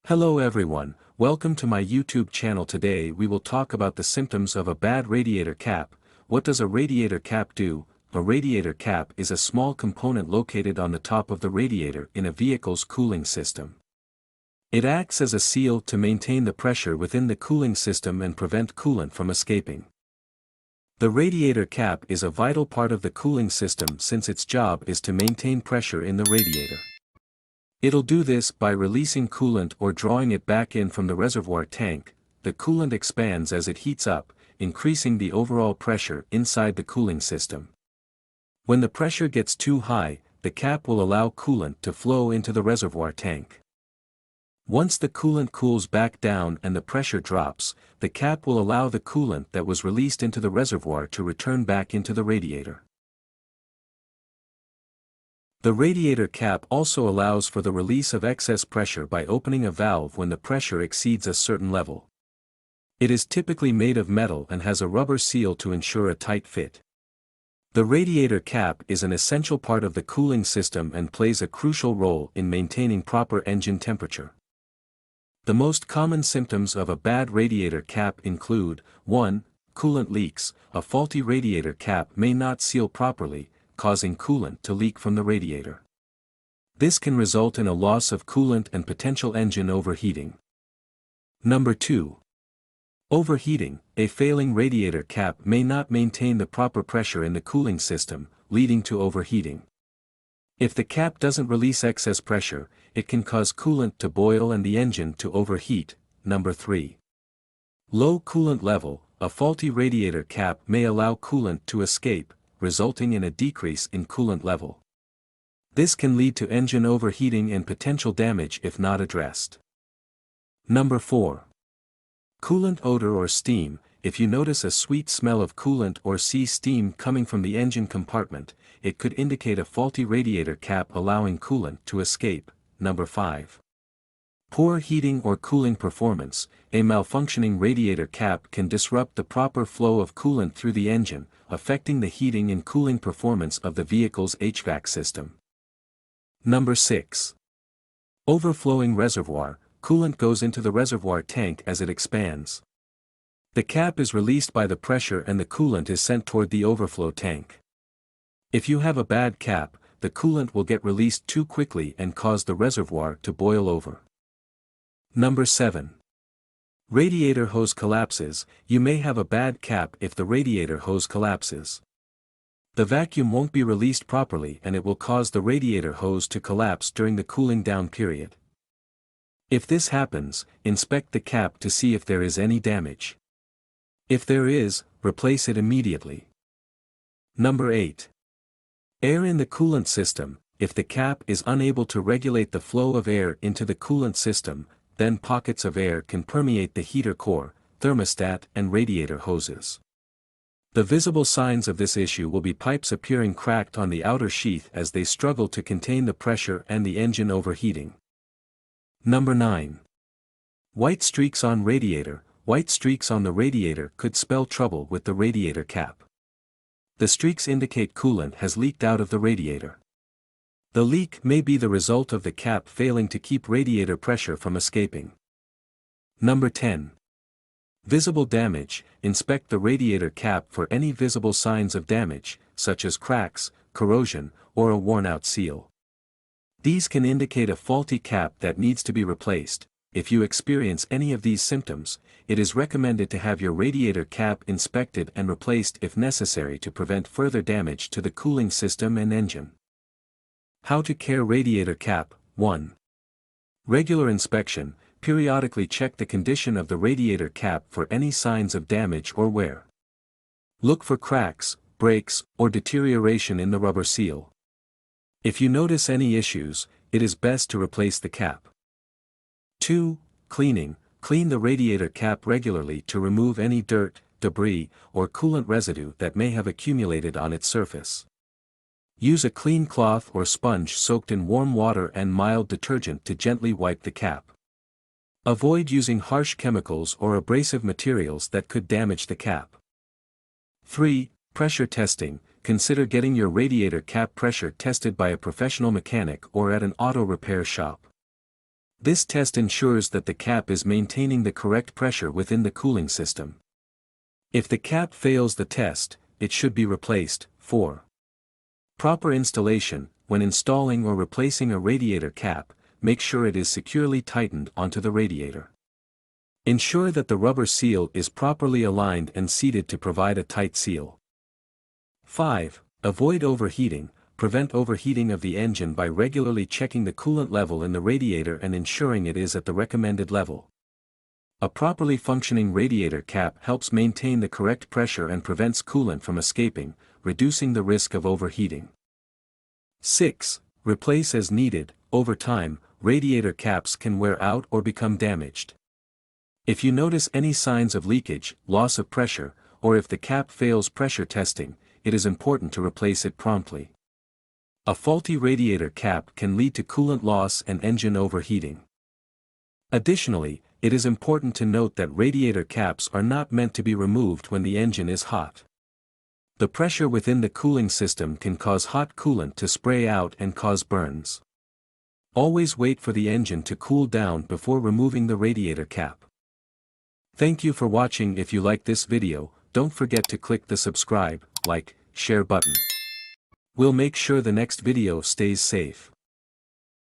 Hello everyone, welcome to my YouTube channel. Today we will talk about the symptoms of a bad radiator cap. What does a radiator cap do? A radiator cap is a small component located on the top of the radiator in a vehicle's cooling system. It acts as a seal to maintain the pressure within the cooling system and prevent coolant from escaping. The radiator cap is a vital part of the cooling system since its job is to maintain pressure in the radiator. It'll do this by releasing coolant or drawing it back in from the reservoir tank. The coolant expands as it heats up, increasing the overall pressure inside the cooling system. When the pressure gets too high, the cap will allow coolant to flow into the reservoir tank. Once the coolant cools back down and the pressure drops, the cap will allow the coolant that was released into the reservoir to return back into the radiator. The radiator cap also allows for the release of excess pressure by opening a valve when the pressure exceeds a certain level. It is typically made of metal and has a rubber seal to ensure a tight fit. The radiator cap is an essential part of the cooling system and plays a crucial role in maintaining proper engine temperature. The most common symptoms of a bad radiator cap include: 1. Coolant leaks. A faulty radiator cap may not seal properly, causing coolant to leak from the radiator. This can result in a loss of coolant and potential engine overheating. Number 2. Overheating. A failing radiator cap may not maintain the proper pressure in the cooling system, leading to overheating. If the cap doesn't release excess pressure, it can cause coolant to boil and the engine to overheat. Number 3. Low coolant level. A faulty radiator cap may allow coolant to escape, resulting in a decrease in coolant level. This can lead to engine overheating and potential damage if not addressed. Number 4. Coolant odor or steam. If you notice a sweet smell of coolant or see steam coming from the engine compartment, it could indicate a faulty radiator cap allowing coolant to escape. Number 5. Poor heating or cooling performance. A malfunctioning radiator cap can disrupt the proper flow of coolant through the engine, affecting the heating and cooling performance of the vehicle's HVAC system. Number 6. Overflowing reservoir. Coolant goes into the reservoir tank as it expands. The cap is released by the pressure and the coolant is sent toward the overflow tank. If you have a bad cap, the coolant will get released too quickly and cause the reservoir to boil over. Number 7. Radiator hose collapses. You may have a bad cap if the radiator hose collapses. The vacuum won't be released properly and it will cause the radiator hose to collapse during the cooling down period. If this happens, inspect the cap to see if there is any damage. If there is, replace it immediately. Number 8. Air in the coolant system. If the cap is unable to regulate the flow of air into the coolant system, then pockets of air can permeate the heater core, thermostat and radiator hoses. The visible signs of this issue will be pipes appearing cracked on the outer sheath as they struggle to contain the pressure and the engine overheating. Number 9. White streaks on radiator. White streaks on the radiator could spell trouble with the radiator cap. The streaks indicate coolant has leaked out of the radiator. The leak may be the result of the cap failing to keep radiator pressure from escaping. Number 10. Visible damage. Inspect the radiator cap for any visible signs of damage, such as cracks, corrosion, or a worn-out seal. These can indicate a faulty cap that needs to be replaced. If you experience any of these symptoms, it is recommended to have your radiator cap inspected and replaced if necessary to prevent further damage to the cooling system and engine. How to care radiator cap. 1. Regular inspection. Periodically check the condition of the radiator cap for any signs of damage or wear. Look for cracks, breaks, or deterioration in the rubber seal. If you notice any issues, it is best to replace the cap. 2. Cleaning. Clean the radiator cap regularly to remove any dirt, debris, or coolant residue that may have accumulated on its surface. Use a clean cloth or sponge soaked in warm water and mild detergent to gently wipe the cap. Avoid using harsh chemicals or abrasive materials that could damage the cap. 3. Pressure testing. Consider getting your radiator cap pressure tested by a professional mechanic or at an auto repair shop. This test ensures that the cap is maintaining the correct pressure within the cooling system. If the cap fails the test, it should be replaced. 4. Proper installation. When installing or replacing a radiator cap, make sure it is securely tightened onto the radiator. Ensure that the rubber seal is properly aligned and seated to provide a tight seal. 5. Avoid overheating. Prevent overheating of the engine by regularly checking the coolant level in the radiator and ensuring it is at the recommended level. A properly functioning radiator cap helps maintain the correct pressure and prevents coolant from escaping, reducing the risk of overheating. 6. Replace as needed. Over time, radiator caps can wear out or become damaged. If you notice any signs of leakage, loss of pressure, or if the cap fails pressure testing, it is important to replace it promptly. A faulty radiator cap can lead to coolant loss and engine overheating. Additionally, it is important to note that radiator caps are not meant to be removed when the engine is hot. The pressure within the cooling system can cause hot coolant to spray out and cause burns. Always wait for the engine to cool down before removing the radiator cap. Thank you for watching. If you like this video, don't forget to click the subscribe, like, share button. We'll make sure the next video stays safe.